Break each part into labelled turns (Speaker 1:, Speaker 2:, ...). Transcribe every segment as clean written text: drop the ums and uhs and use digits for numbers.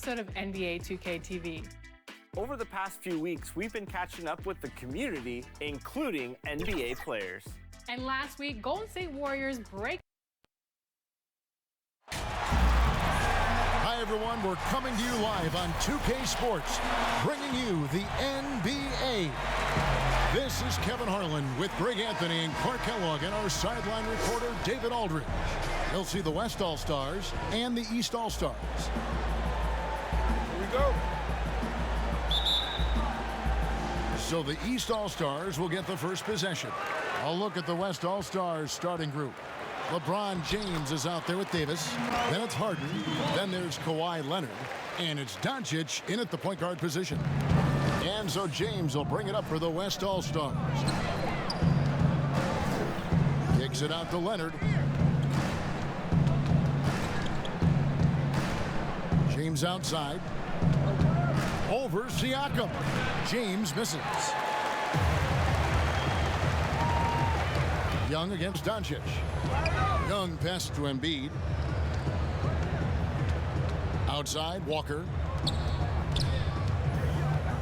Speaker 1: episode of NBA 2K TV.
Speaker 2: Over the past few weeks, we've been catching up with the community, including NBA players.
Speaker 1: And last week, Golden State Warriors break.
Speaker 3: Hi, everyone. We're coming to you live on 2K Sports, bringing you the NBA. This is Kevin Harlan with Greg Anthony and Clark Kellogg and our sideline reporter, David Aldridge. You'll see the West All-Stars and the East All-Stars.
Speaker 2: Here we go.
Speaker 3: So the East All-Stars will get the first possession. A look at the West All-Stars starting group. LeBron James is out there with Davis. Then it's Harden. Then there's Kawhi Leonard. And it's Doncic in at the point guard position. And so James will bring it up for the West All-Stars. Kicks it out to Leonard. James outside. Over Siakam. James misses. Young against Doncic. Young pass to Embiid. Outside, Walker.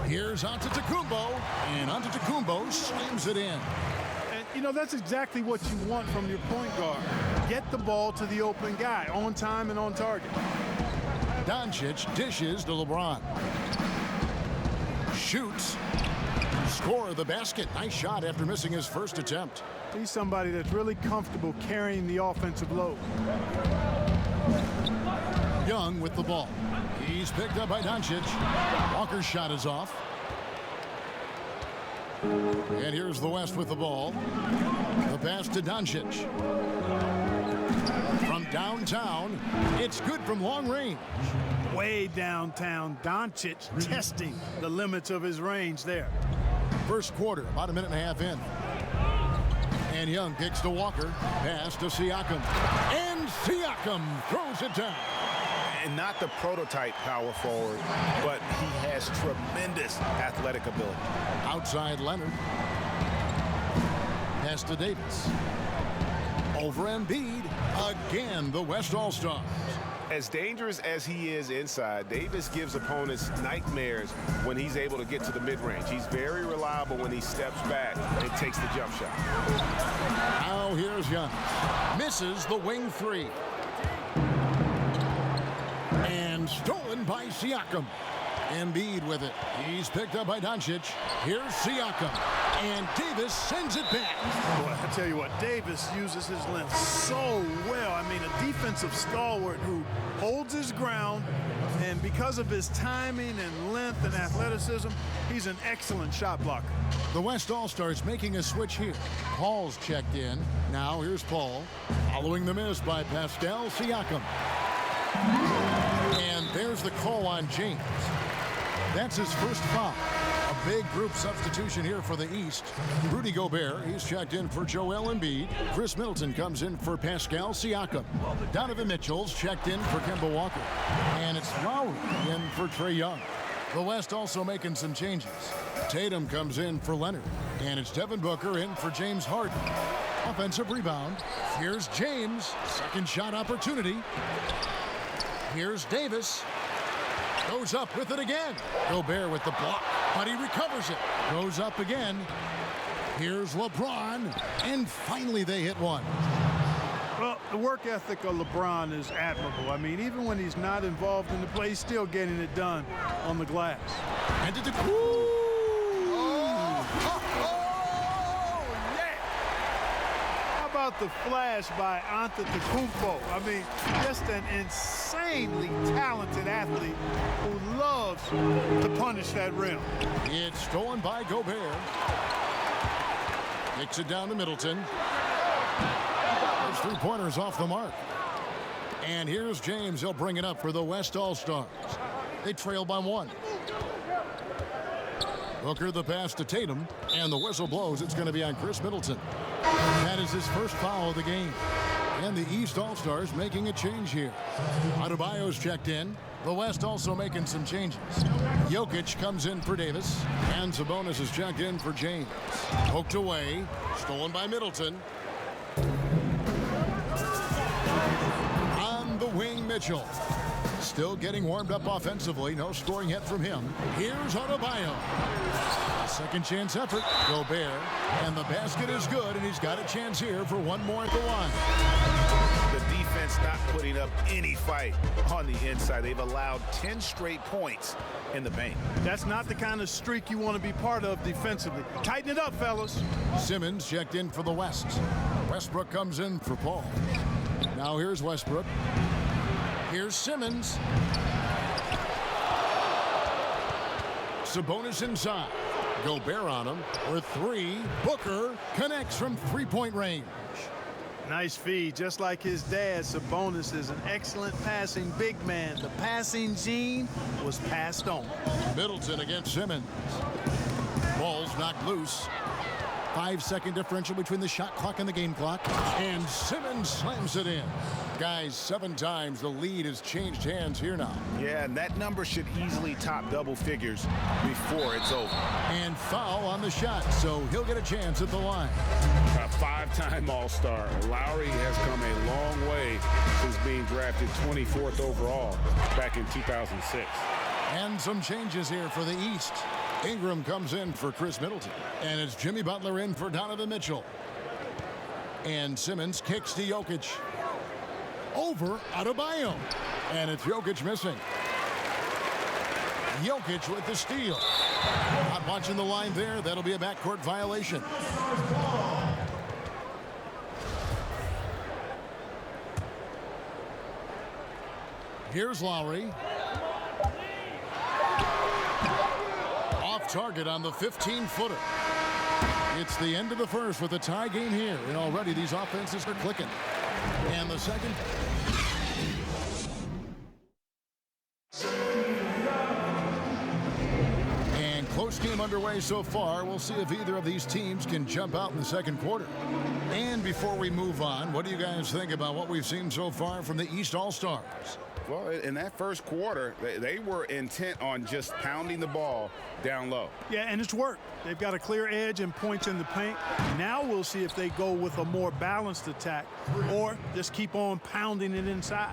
Speaker 3: Here's Antetokounmpo, and Antetokounmpo slams it in.
Speaker 4: And, you know, that's exactly what you want from your point guard. Get the ball to the open guy, on time and on target.
Speaker 3: Doncic dishes to LeBron. Shoots. Score of the basket. Nice shot after missing his first attempt.
Speaker 4: He's somebody that's really comfortable carrying the offensive load.
Speaker 3: Young with the ball. He's picked up by Doncic. Walker's shot is off. And here's the West with the ball. The pass to Doncic. From downtown, it's good from long range.
Speaker 4: Way downtown, Doncic testing the limits of his range there.
Speaker 3: First quarter, about a minute and a half in. And Young kicks to Walker. Pass to Siakam. And Siakam throws it down.
Speaker 5: And not the prototype power forward, but he has tremendous athletic ability.
Speaker 3: Outside Leonard. Pass to Davis. Over Embiid. Again, the West All-Stars.
Speaker 5: As dangerous as he is inside, Davis gives opponents nightmares when he's able to get to the mid-range. He's very reliable when he steps back and takes the jump shot.
Speaker 3: Now here's Young. Misses the wing three. And stolen by Siakam. Embiid with it. He's picked up by Doncic. Here's Siakam. And Davis sends it back.
Speaker 4: Boy, I tell you what, Davis uses his length so well. I mean, a defensive stalwart who holds his ground, and because of his timing and length and athleticism, he's an excellent shot blocker.
Speaker 3: The West All-Stars making a switch here. Paul's checked in. Now here's Paul. Following the miss by Pascal Siakam. And there's the call on James. That's his first foul. A big group substitution here for the East. Rudy Gobert, he's checked in for Joel Embiid. Chris Middleton comes in for Pascal Siakam. Donovan Mitchell's checked in for Kemba Walker. And it's Lowry in for Trae Young. The West also making some changes. Tatum comes in for Leonard. And it's Devin Booker in for James Harden. Offensive rebound. Here's James. Second shot opportunity. Here's Davis. Goes up with it again. Gobert with the block, but he recovers it. Goes up again. Here's LeBron. And finally they hit one.
Speaker 4: Well, the work ethic of LeBron is admirable. I mean, even when he's not involved in the play, he's still getting it done on the glass.
Speaker 3: And to the
Speaker 4: About the flash by Antetokounmpo. I mean, just an insanely talented athlete who loves to punish that rim.
Speaker 3: It's stolen by Gobert. Kicks it down to Middleton. Those three-pointers off the mark. And here's James. He'll bring it up for the West All-Stars. They trail by one. Booker the pass to Tatum. And the whistle blows. It's going to be on Chris Middleton. That is his first foul of the game. And the East All-Stars making a change here. Adebayo's checked in. The West also making some changes. Jokic comes in for Davis. And Sabonis is checked in for James. Poked away. Stolen by Middleton. On the wing, Mitchell. Still getting warmed up offensively. No scoring yet from him. Here's Adebayo. Second chance effort. Gobert. And the basket is good, and he's got a chance here for one more at the line.
Speaker 5: The defense not putting up any fight on the inside. They've allowed 10 straight points in the paint.
Speaker 4: That's not the kind of streak you want to be part of defensively. Tighten it up, fellas.
Speaker 3: Simmons checked in for the West. Westbrook comes in for Paul. Now here's Westbrook. Here's Simmons. Sabonis inside. Gobert on him for three. Booker connects from three-point range.
Speaker 4: Nice feed. Just like his dad, Sabonis is an excellent passing big man. The passing gene was passed on.
Speaker 3: Middleton against Simmons. Ball's knocked loose. 5-second differential between the shot clock and the game clock. And Simmons slams it in. Guys, 7 times the lead has changed hands here now.
Speaker 5: Yeah, and that number should easily top double figures before it's over.
Speaker 3: And foul on the shot, so he'll get a chance at the line.
Speaker 6: A 5-time All-Star. Lowry has come a long way since being drafted 24th overall back in 2006.
Speaker 3: And some changes here for the East. Ingram comes in for Chris Middleton. And it's Jimmy Butler in for Donovan Mitchell. And Simmons kicks to Jokic. Over Adebayo. And it's Jokic missing. Jokic with the steal. Not watching the line there. That'll be a backcourt violation. Here's Lowry. Off target on the 15-footer. It's the end of the first with a tie game here. And already these offenses are clicking. And the second. And close game underway so far. We'll see if either of these teams can jump out in the second quarter. And before we move on, what do you guys think about what we've seen so far from the East All-Stars?
Speaker 5: Well, in that first quarter, they were intent on just pounding the ball down low.
Speaker 4: Yeah, and it's worked. They've got a clear edge and points in the paint. Now we'll see if they go with a more balanced attack or just keep on pounding it inside.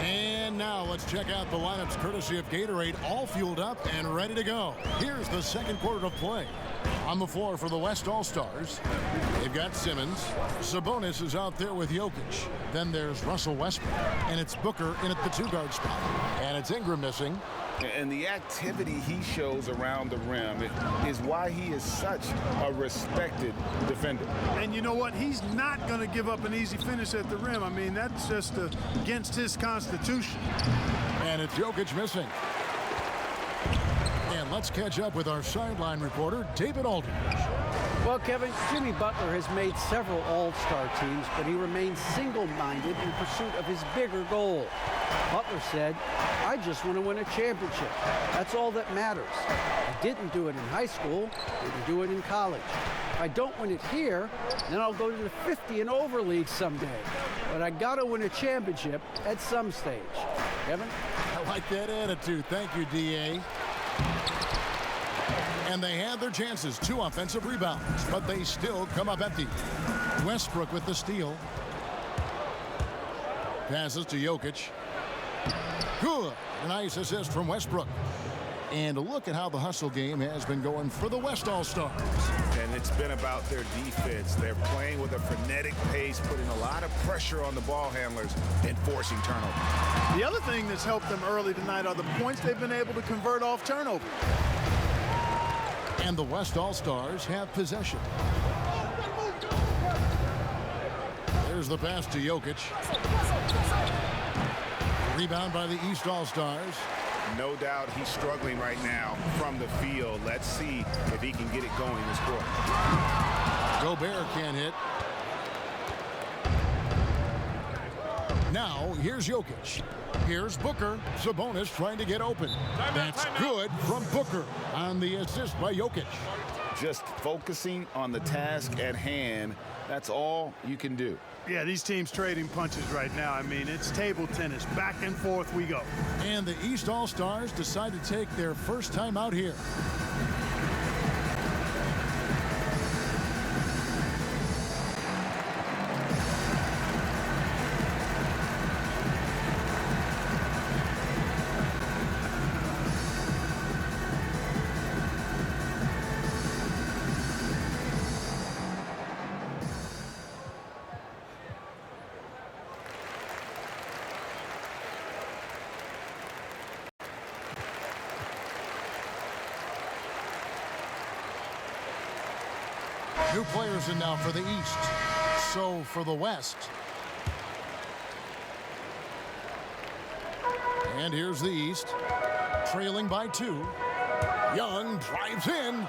Speaker 3: And now let's check out the lineups courtesy of Gatorade, all fueled up and ready to go. Here's the second quarter of play. On the floor for the West All-Stars, they've got Simmons. Sabonis is out there with Jokic. Then there's Russell Westbrook. And it's Booker in at the two-guard spot. And it's Ingram missing.
Speaker 5: And the activity he shows around the rim is why he is such a respected defender.
Speaker 4: And you know what? He's not going to give up an easy finish at the rim. I mean, that's just against his constitution.
Speaker 3: And it's Jokic missing. And let's catch up with our sideline reporter, David Aldridge.
Speaker 7: Well, Kevin, Jimmy Butler has made several All-Star teams, but he remains single-minded in pursuit of his bigger goal. Butler said, "I just want to win a championship. That's all that matters. I didn't do it in high school, didn't do it in college. If I don't win it here, then I'll go to the 50 and over league someday. But I got to win a championship at some stage." Kevin?
Speaker 3: I like that attitude. Thank you, D.A. And they had their chances, 2 offensive rebounds, but they still come up empty. Westbrook with the steal. Passes to Jokic. Good. Nice assist from Westbrook. And look at how the hustle game has been going for the West All-Stars.
Speaker 5: And it's been about their defense. They're playing with a frenetic pace, putting a lot of pressure on the ball handlers and forcing turnovers.
Speaker 4: The other thing that's helped them early tonight are the points they've been able to convert off turnovers.
Speaker 3: And the West All-Stars have possession. There's the pass to Jokic. Rebound by the East All-Stars.
Speaker 5: No doubt he's struggling right now from the field. Let's see if he can get it going this quarter.
Speaker 3: Gobert can't hit. Now, here's Jokic. Here's Booker. Sabonis trying to get open. That's good from Booker on the assist by Jokic.
Speaker 5: Just focusing on the task at hand. That's all you can do.
Speaker 4: Yeah, these teams trading punches right now. I mean, it's table tennis. Back and forth we go.
Speaker 3: And the East All-Stars decide to take their first time out here. New players in now for the East. So for the West. And here's the East, trailing by 2. Young drives in.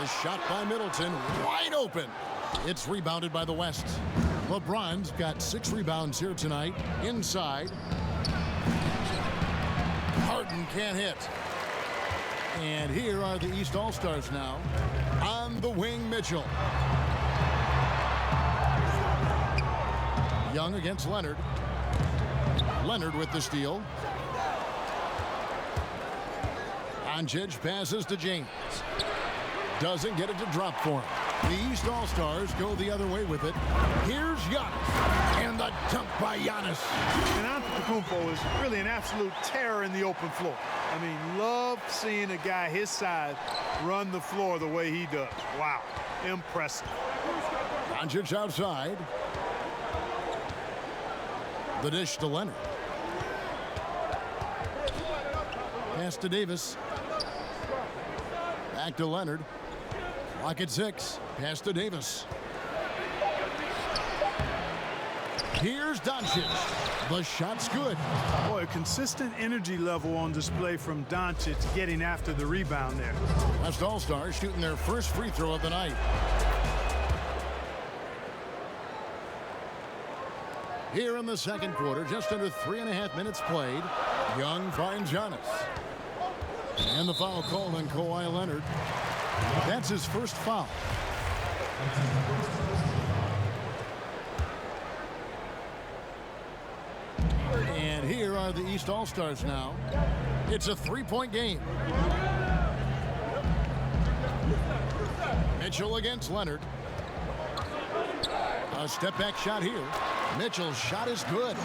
Speaker 3: A shot by Middleton, wide open. It's rebounded by the West. LeBron's got 6 rebounds here tonight. Inside. Harden can't hit. And here are the East All-Stars now. On the wing, Mitchell. Young against Leonard. Leonard with the steal. Doncic passes to James. Doesn't get it to drop for him. The East All-Stars go the other way with it. Here's Giannis. And the dunk by Giannis.
Speaker 4: And Antetokounmpo is really an absolute terror in the open floor. I mean, love seeing a guy his size run the floor the way he does. Wow, impressive.
Speaker 3: Doncic outside. The dish to Leonard. Pass to Davis. Back to Leonard. Clock at 6. Pass to Davis. Here's Doncic. The shot's good.
Speaker 4: Boy, a consistent energy level on display from Doncic getting after the rebound there.
Speaker 3: West All-Stars shooting their first free throw of the night. Here in the second quarter, just under 3.5 minutes played. Young finds Giannis. And the foul called on Kawhi Leonard. That's his first foul. And here are the East All-Stars now. It's a 3-point game. Mitchell against Leonard. A step-back shot here. Mitchell's shot is good.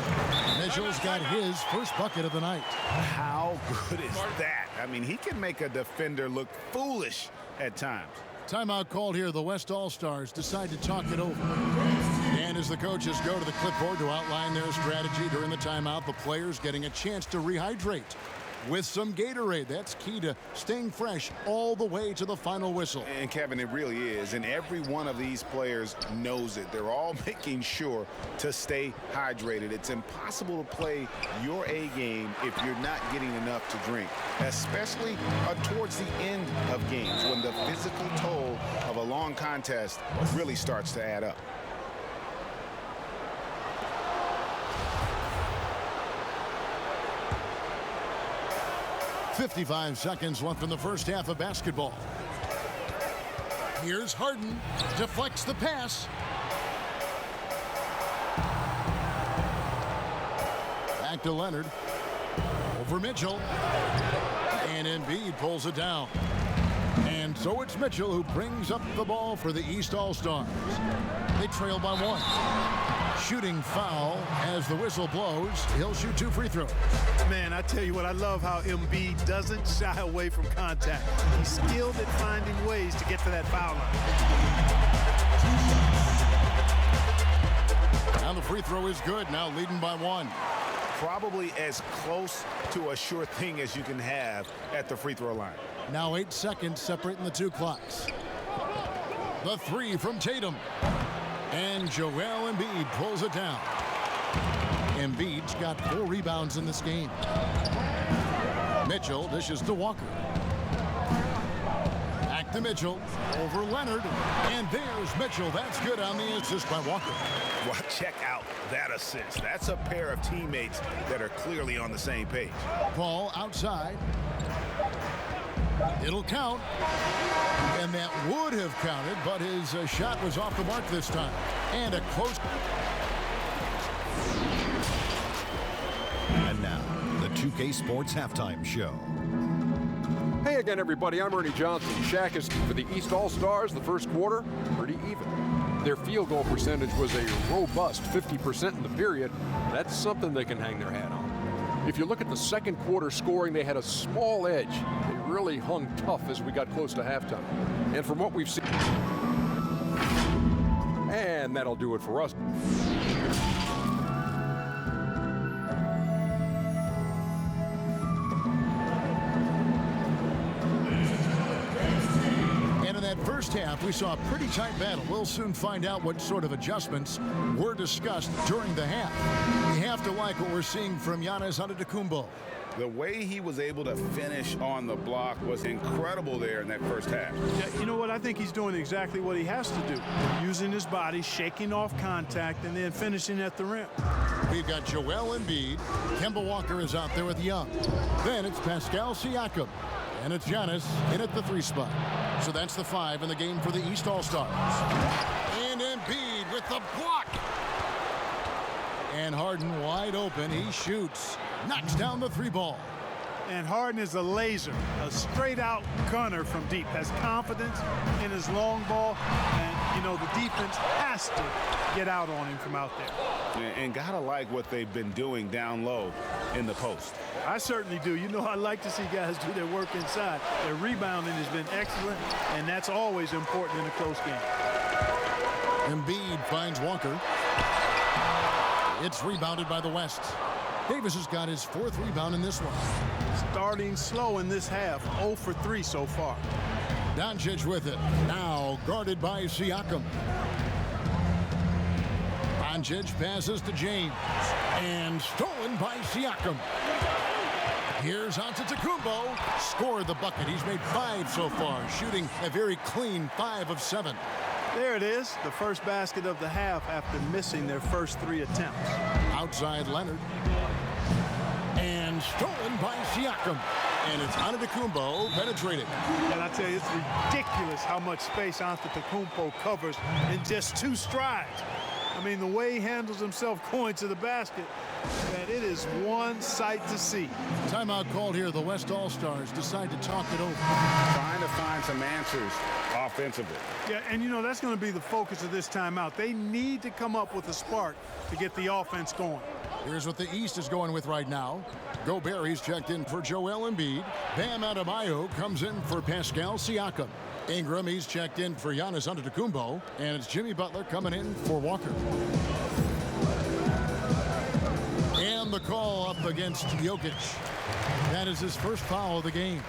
Speaker 3: Mitchell's got his first bucket of the night.
Speaker 5: How good is that? I mean, he can make a defender look foolish at times.
Speaker 3: Timeout called here. The West All-Stars decide to talk it over. And as the coaches go to the clipboard to outline their strategy during the timeout, the players getting a chance to rehydrate with some Gatorade. That's key to staying fresh all the way to the final whistle.
Speaker 5: And Kevin, it really is. And every one of these players knows it. They're all making sure to stay hydrated. It's impossible to play your A game if you're not getting enough to drink, especially towards the end of games when the physical toll of a long contest really starts to add up.
Speaker 3: .55 seconds left in the first half of basketball. Here's Harden. Deflects the pass. Back to Leonard. Over Mitchell. And Embiid pulls it down. And so it's Mitchell who brings up the ball for the East All-Stars. They trail by 1. Shooting foul as the whistle blows. He'll shoot 2 free throws.
Speaker 4: Man, I tell you what, I love how Embiid doesn't shy away from contact. He's skilled at finding ways to get to that foul line.
Speaker 3: Now the free throw is good. Now leading by 1.
Speaker 5: Probably as close to a sure thing as you can have at the free throw line.
Speaker 3: Now 8 seconds separating the 2 clocks. The 3 from Tatum. And Joel Embiid pulls it down. Embiid's got 4 rebounds in this game. Mitchell dishes to Walker. Back to Mitchell. Over Leonard. And there's Mitchell. That's good on the assist by Walker.
Speaker 5: Well, check out that assist. That's a pair of teammates that are clearly on the same page.
Speaker 3: Ball outside. It'll count. And that would have counted, but his shot was off the mark this time. And a close.
Speaker 8: And now, the 2K Sports Halftime Show.
Speaker 9: Hey again, everybody. I'm Ernie Johnson. Shaq is for the East All-Stars. The first quarter, pretty even. Their field goal percentage was a robust 50% in the period. That's something they can hang their hat on. If you look at the second quarter scoring, they had a small edge. They really hung tough as we got close to halftime. And from what we've seen, and that'll do it for us.
Speaker 3: And in that first first half, we saw a pretty tight battle. We'll soon find out what sort of adjustments were discussed during the half. We have to like what we're seeing from Giannis Antetokounmpo.
Speaker 5: The way he was able to finish on the block was incredible there in that first half.
Speaker 4: Yeah, you know what? I think he's doing exactly what he has to do. Using his body, shaking off contact, and then finishing at the rim.
Speaker 3: We've got Joel Embiid. Kemba Walker is out there with Young. Then it's Pascal Siakam. And it's Giannis in at the 3 spot. So that's the 5 in the game for the East All-Stars. And Embiid with the block. And Harden wide open. He shoots. Knocks down the 3 ball.
Speaker 4: And Harden is a laser, a straight-out gunner from deep. Has confidence in his long ball. And, you know, the defense has to get out on him from out there.
Speaker 5: And gotta like what they've been doing down low in the post.
Speaker 4: I certainly do. You know, I like to see guys do their work inside. Their rebounding has been excellent, and that's always important in a close game.
Speaker 3: Embiid finds Walker. It's rebounded by the West. Davis has got his 4th rebound in this one.
Speaker 4: Starting slow in this half, 0 for 3 so far.
Speaker 3: Doncic with it. Now guarded by Siakam. Doncic passes to James. And stolen by Siakam. Here's Antetokounmpo. Scored the bucket. He's made 5 so far, shooting a very clean 5 of 7.
Speaker 4: There it is, the first basket of the half after missing their first 3 attempts.
Speaker 3: Outside Leonard. And stolen by Siakam. And it's Antetokounmpo penetrating.
Speaker 4: And I tell you, it's ridiculous how much space Antetokounmpo covers in just 2 strides. I mean, the way he handles himself going to the basket, that it is one sight to see.
Speaker 3: Timeout called here. The West All-Stars decide to talk it over.
Speaker 6: Trying to find some answers offensively.
Speaker 4: Yeah, and you know, that's going to be the focus of this timeout. They need to come up with a spark to get the offense going.
Speaker 3: Here's what the East is going with right now. Gobert, he's checked in for Joel Embiid. Bam Adebayo comes in for Pascal Siakam. Ingram, he's checked in for Giannis Antetokounmpo. And it's Jimmy Butler coming in for Walker. And the call up against Jokic. That is his first foul of the game.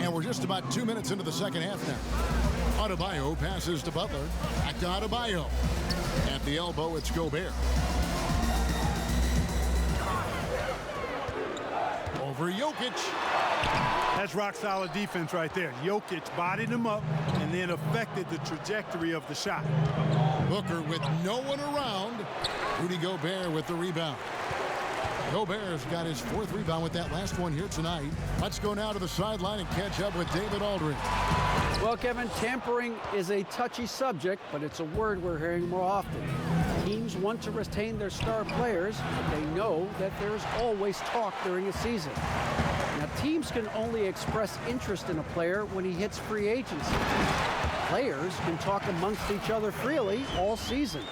Speaker 3: And we're just about 2 minutes into the second half now. Adebayo passes to Butler. Back to Adebayo. At the elbow, it's Gobert. Over Jokic.
Speaker 4: That's rock-solid defense right there. Jokic bodied him up and then affected the trajectory of the shot.
Speaker 3: Booker with no one around. Rudy Gobert with the rebound. Gobert's got his 4th rebound with that last one here tonight. Let's go now to the sideline and catch up with David Aldridge.
Speaker 7: Well, Kevin, tampering is a touchy subject, but it's a word we're hearing more often. Teams want to retain their star players, but they know that there's always talk during a season. Now, teams can only express interest in a player when he hits free agency. Players can talk amongst each other freely all season.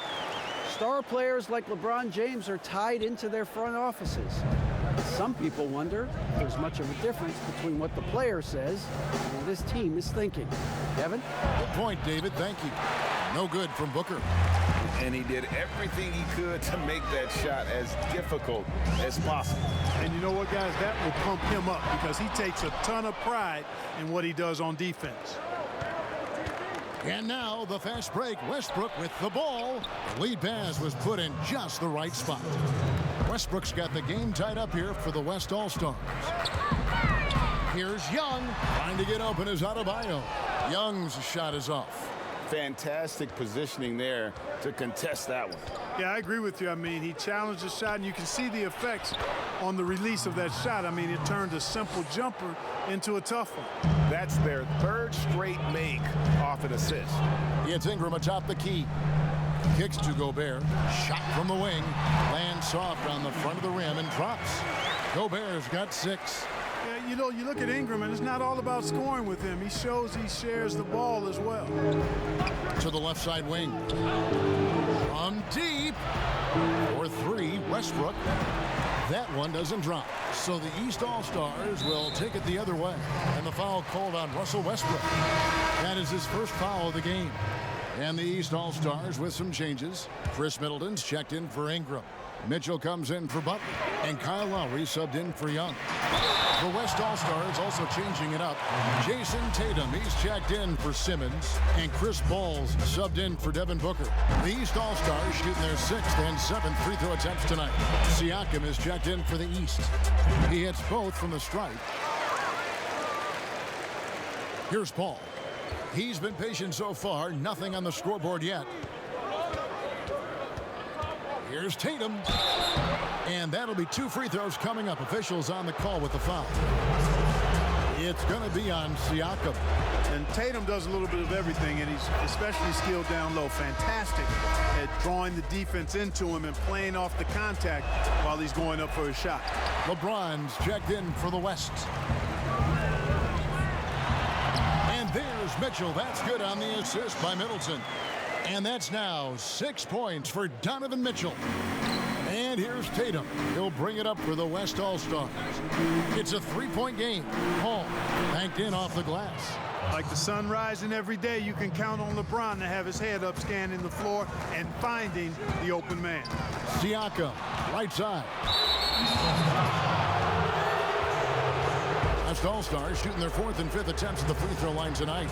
Speaker 7: Star players like LeBron James are tied into their front offices. Some people wonder if there's much of a difference between what the player says and what this team is thinking. Kevin?
Speaker 3: Good point, David. Thank you. No good from Booker.
Speaker 5: And he did everything he could to make that shot as difficult as possible.
Speaker 4: And you know what, guys? That will pump him up because he takes a ton of pride in what he does on defense.
Speaker 3: And now the fast break. Westbrook with the ball. The lead pass was put in just the right spot. Westbrook's got the game tied up here for the West All-Stars. Here's Young. Trying to get open is Adebayo. Young's shot is off.
Speaker 5: Fantastic positioning there to contest that one.
Speaker 4: Yeah, I agree with you. I mean, he challenged the shot, and you can see the effects on the release of that shot. I mean, it turned a simple jumper into a tough one.
Speaker 5: That's their 3rd straight make off an assist.
Speaker 3: It's Ingram atop the key. Kicks to Gobert. Shot from the wing. Lands soft on the front of the rim and drops. Gobert's got 6.
Speaker 4: Yeah, you know, you look at Ingram, and it's not all about scoring with him. He shows he shares the ball as well.
Speaker 3: To the left side wing. From deep. For 3, Westbrook. That one doesn't drop. So the East All-Stars will take it the other way. And the foul called on Russell Westbrook. That is his first foul of the game. And the East All-Stars with some changes. Chris Middleton's checked in for Ingram. Mitchell comes in for Butler. And Kyle Lowry subbed in for Young. The West All-Stars also changing it up. Jason Tatum, he's checked in for Simmons, and Chris Paul's subbed in for Devin Booker. The East All-Stars shooting their 6th and 7th free throw attempts tonight. Siakam is checked in for the East. He hits both from the stripe. Here's Paul. He's been patient so far, nothing on the scoreboard yet. Here's Tatum. And that'll be 2 free throws coming up. Officials on the call with the foul. It's going to be on Siakam.
Speaker 4: And Tatum does a little bit of everything, and he's especially skilled down low. Fantastic at drawing the defense into him and playing off the contact while he's going up for a shot.
Speaker 3: LeBron's checked in for the West. And there's Mitchell. That's good on the assist by Middleton. And that's now 6 points for Donovan Mitchell. And here's Tatum. He'll bring it up for the West All-Stars. It's a 3-point game. Paul banked in off the glass.
Speaker 4: Like the sun rising every day, you can count on LeBron to have his head up, scanning the floor and finding the open man.
Speaker 3: Siakam, right side. West All-Stars shooting their 4th and 5th attempts at the free throw line tonight.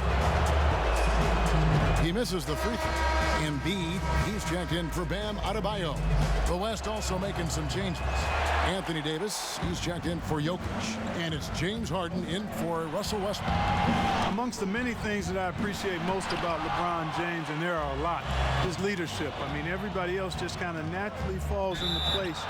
Speaker 3: He misses the free throw. Embiid, he's checked in for Bam Adebayo. The West also making some changes. Anthony Davis, he's checked in for Jokic. And it's James Harden in for Russell Westbrook.
Speaker 4: Amongst the many things that I appreciate most about LeBron James, and there are a lot, his leadership. I mean, everybody else just kind of naturally falls into place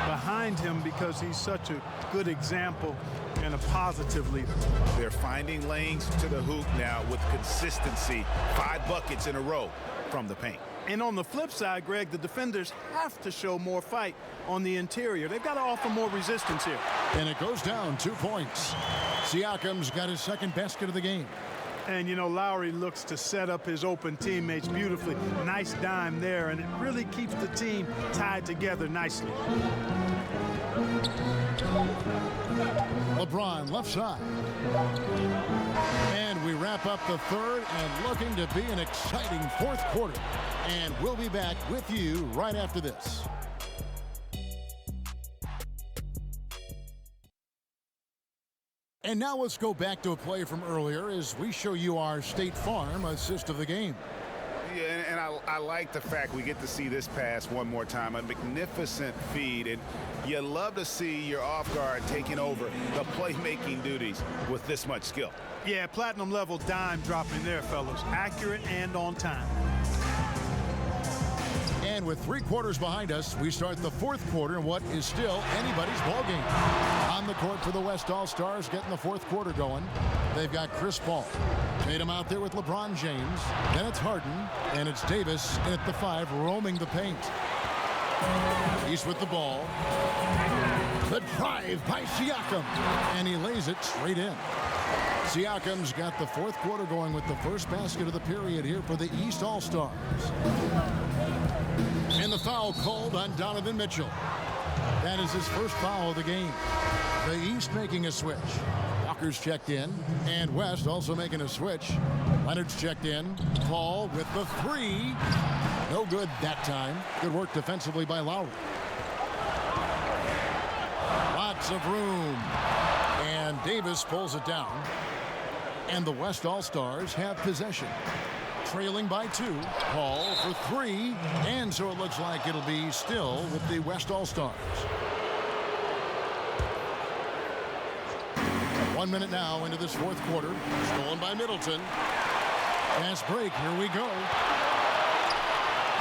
Speaker 4: behind him because he's such a good example and a positive leader.
Speaker 5: They're finding lanes to the hoop now with consistency. 5 buckets in a row from the paint.
Speaker 4: And on the flip side, Greg, the defenders have to show more fight on the interior. They've got to offer more resistance here.
Speaker 3: And it goes down 2 points. Siakam's got his 2nd basket of the game.
Speaker 4: And, you know, Lowry looks to set up his open teammates beautifully. Nice dime there, and it really keeps the team tied together nicely.
Speaker 3: LeBron left side. And we wrap up the 3rd and looking to be an exciting 4th quarter. And we'll be back with you right after this. And now let's go back to a play from earlier as we show you our State Farm assist of the game.
Speaker 5: Yeah, and I like the fact we get to see this pass one more time. A magnificent feed, and you love to see your off guard taking over the playmaking duties with this much skill.
Speaker 4: Yeah, platinum level dime dropping there, fellas. Accurate and on time.
Speaker 3: And with 3 quarters behind us, we start the 4th quarter in what is still anybody's ball game. On the court for the West All-Stars, getting the 4th quarter going. They've got Chris Paul. Tatum out there with LeBron James. Then it's Harden, and it's Davis in at the 5, roaming the paint. He's with the ball. The drive by Siakam, and he lays it straight in. Siakam's got the 4th quarter going with the 1st basket of the period here for the East All-Stars. And the foul called on Donovan Mitchell. That is his 1st foul of the game. The East making a switch. Walker's checked in, and West also making a switch. Leonard's checked in. Paul with the 3. No good that time. Good work defensively by Lowry. Lots of room. And Davis pulls it down. And the West All-Stars have possession. Trailing by 2. Paul for 3. And so it looks like it'll be still with the West All-Stars. 1 minute now into this 4th quarter. Stolen by Middleton. Fast break. Here we go.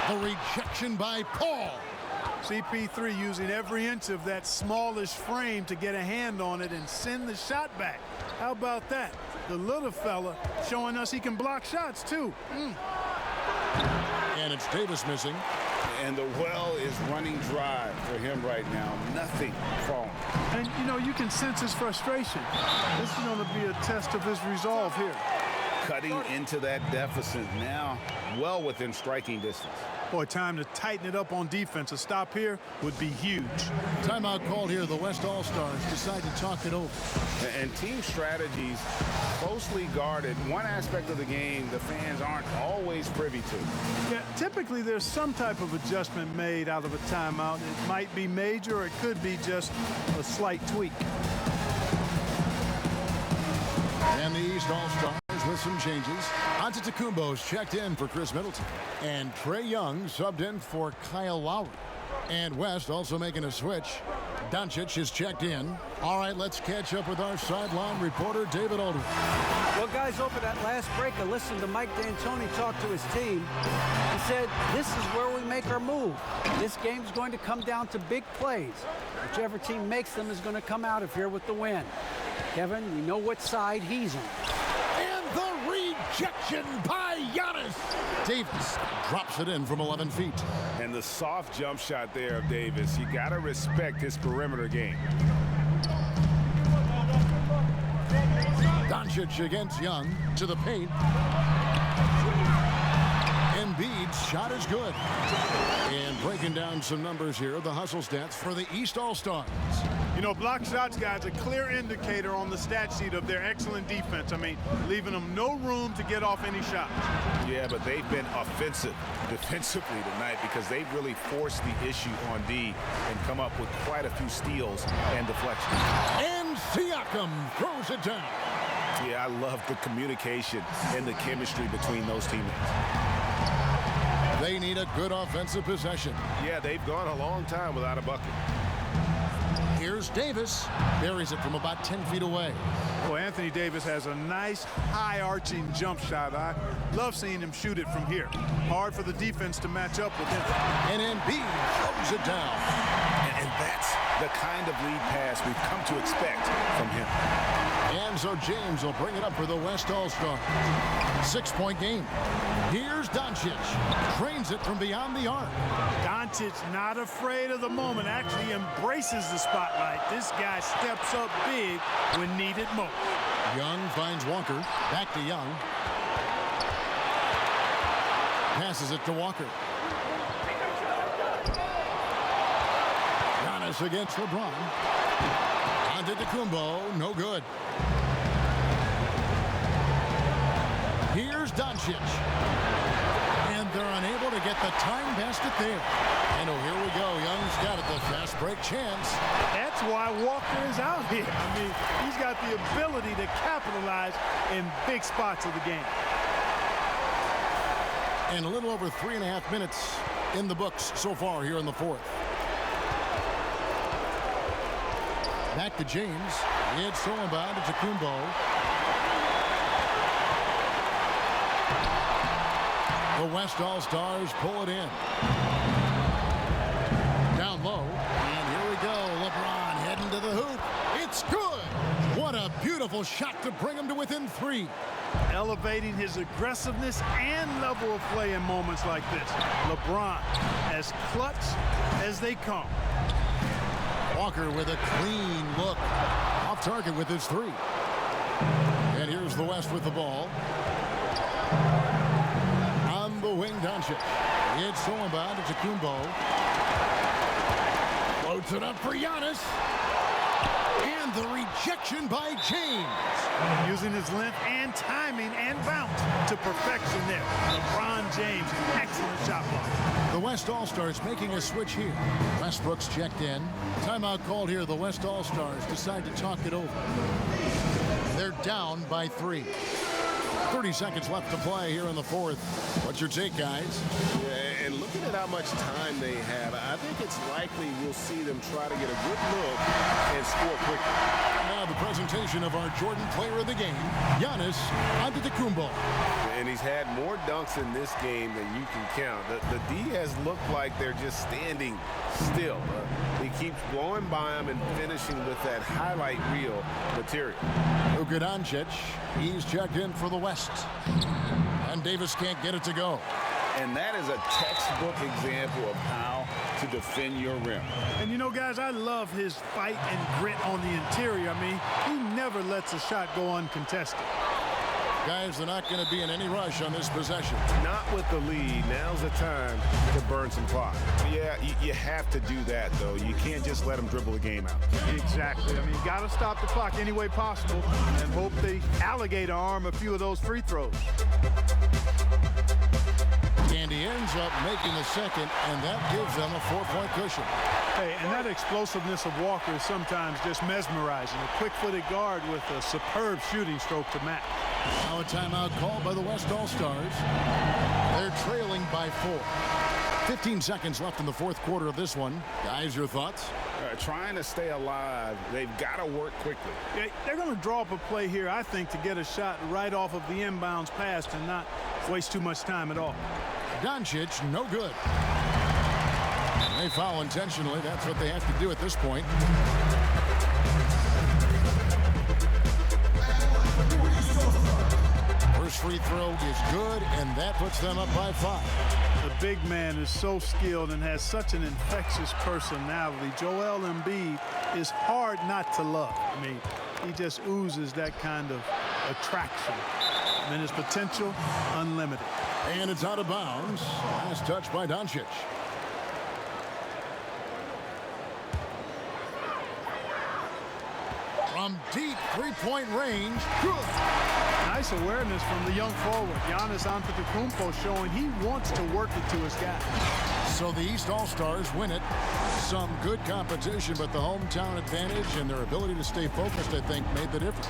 Speaker 3: The rejection by Paul.
Speaker 4: CP3 using every inch of that smallish frame to get a hand on it and send the shot back. How about that? The little fella showing us he can block shots too.
Speaker 3: And it's Davis missing.
Speaker 6: And the well is running dry for him right now. Nothing falling.
Speaker 4: And, you know, you can sense his frustration. This is going to be a test of his resolve here.
Speaker 6: Cutting into that deficit now, well within striking distance.
Speaker 4: Boy, time to tighten it up on defense. A stop here would be huge.
Speaker 3: Timeout called here. The West All-Stars decide to talk it over.
Speaker 6: And team strategies closely guarded. One aspect of the game the fans aren't always privy to.
Speaker 4: Yeah, typically there's some type of adjustment made out of a timeout. It might be major or it could be just a slight tweak.
Speaker 3: And the East All-Stars with some changes. Antetokounmpo's checked in for Chris Middleton. And Trae Young subbed in for Kyle Lowry. And West also making a switch. Doncic is checked in. All right, let's catch up with our sideline reporter, David Aldridge.
Speaker 7: Well, guys, over that last break, I listened to Mike D'Antoni talk to his team. He said, this is where we make our move. This game's going to come down to big plays. Whichever team makes them is going to come out of here with the win. Kevin, we know what side he's on.
Speaker 3: And the rejection by Giannis. Davis drops it in from 11 feet.
Speaker 6: And the soft jump shot there of Davis. You got to respect his perimeter game.
Speaker 3: Doncic against Young to the paint. Embiid's shot is good. And breaking down some numbers here, the hustle stats for the East All-Stars.
Speaker 4: You know, block shots, guys, a clear indicator on the stat sheet of their excellent defense. I mean, leaving them no room to get off any shots.
Speaker 5: Yeah, but they've been offensive defensively tonight because they've really forced the issue on D and come up with quite a few steals and deflections.
Speaker 3: And Siakam throws it down.
Speaker 5: Yeah, I love the communication and the chemistry between those teammates.
Speaker 3: They need a good offensive possession.
Speaker 5: Yeah, they've gone a long time without a bucket.
Speaker 3: Here's Davis. Buries it from about 10 feet away.
Speaker 4: Well, Anthony Davis has a nice high-arching jump shot. I love seeing him shoot it from here. Hard for the defense to match up with him.
Speaker 3: And Embiid throws it down.
Speaker 5: And that's the kind of lead pass we've come to expect from him.
Speaker 3: And so James will bring it up for the West All-Star. 6-point game. Here's Doncic. Trains it from beyond the arc.
Speaker 4: Doncic not afraid of the moment, actually embraces the spotlight. This guy steps up big when needed most.
Speaker 3: Young finds Walker. Back to Young. Passes it to Walker. Giannis against LeBron. Antetokounmpo, no good. Here's Doncic. And they're unable to get the time basket there. And oh, here we go. Young's got it, the fast break chance.
Speaker 4: That's why Walker is out here. I mean, he's got the ability to capitalize in big spots of the game.
Speaker 3: And a little over 3.5 minutes in the books so far here in the fourth. Back to James. It's thrown by Antetokounmpo. The West All-Stars pull it in. Down low. And here we go. LeBron heading to the hoop. It's good. What a beautiful shot to bring him to within 3.
Speaker 4: Elevating his aggressiveness and level of play in moments like this. LeBron as clutch as they come.
Speaker 3: Walker with a clean look. Off target with his 3. And here's the West with the ball. On the wing, Doncic. It's thrown by Antetokounmpo. Floats it up for Giannis. And the rejection by James.
Speaker 4: Using his length and timing and bounce to perfection there. LeBron James, excellent shot block.
Speaker 3: The West All-Stars making a switch here. Westbrook's checked in. Timeout called here. The West All-Stars decide to talk it over. They're down by 3. 30 seconds left to play here in the fourth. What's your take, guys?
Speaker 5: Yeah, and looking at how much time they have, I think it's likely we'll see them try to get a good look and score quickly.
Speaker 3: Now the presentation of our Jordan player of the game, Giannis Antetokounmpo.
Speaker 5: And he's had more dunks in this game than you can count. The D has looked like they're just standing still. He keeps blowing by him and finishing with that highlight reel material.
Speaker 3: Luka Doncic, he's checked in for the West. And Davis can't get it to go.
Speaker 5: And that is a textbook example of how to defend your rim.
Speaker 4: And you know, guys, I love his fight and grit on the interior. I mean, he never lets a shot go uncontested.
Speaker 3: Guys, they're not going to be in any rush on this possession.
Speaker 5: Not with the lead. Now's the time to burn some clock. Yeah, you have to do that, though. You can't just let them dribble the game out.
Speaker 4: Exactly. I mean, you got to stop the clock any way possible and hope they alligator arm a few of those free throws.
Speaker 3: And he ends up making the second, and that gives them a 4-point cushion.
Speaker 4: Hey, and that explosiveness of Walker is sometimes just mesmerizing. A quick-footed guard with a superb shooting stroke to match.
Speaker 3: Now a timeout called by the West All-Stars. They're trailing by 4. 15 seconds left in the fourth quarter of this one. Guys, your thoughts?
Speaker 6: Trying to stay alive, they've got to work quickly.
Speaker 4: Yeah, they're going to draw up a play here, I think, to get a shot right off of the inbounds pass and not waste too much time at all.
Speaker 3: Doncic, no good. They foul intentionally. That's what they have to do at this point. First free throw is good, and that puts them up by 5.
Speaker 4: The big man is so skilled and has such an infectious personality. Joel Embiid is hard not to love. I mean, he just oozes that kind of attraction. And his potential, unlimited.
Speaker 3: And it's out of bounds. Last touch by Doncic. From deep three-point range. Good.
Speaker 4: Nice awareness from the young forward. Giannis Antetokounmpo showing he wants to work it to his guy.
Speaker 3: So the East All-Stars win it. Some good competition, but the hometown advantage and their ability to stay focused, I think, made the difference.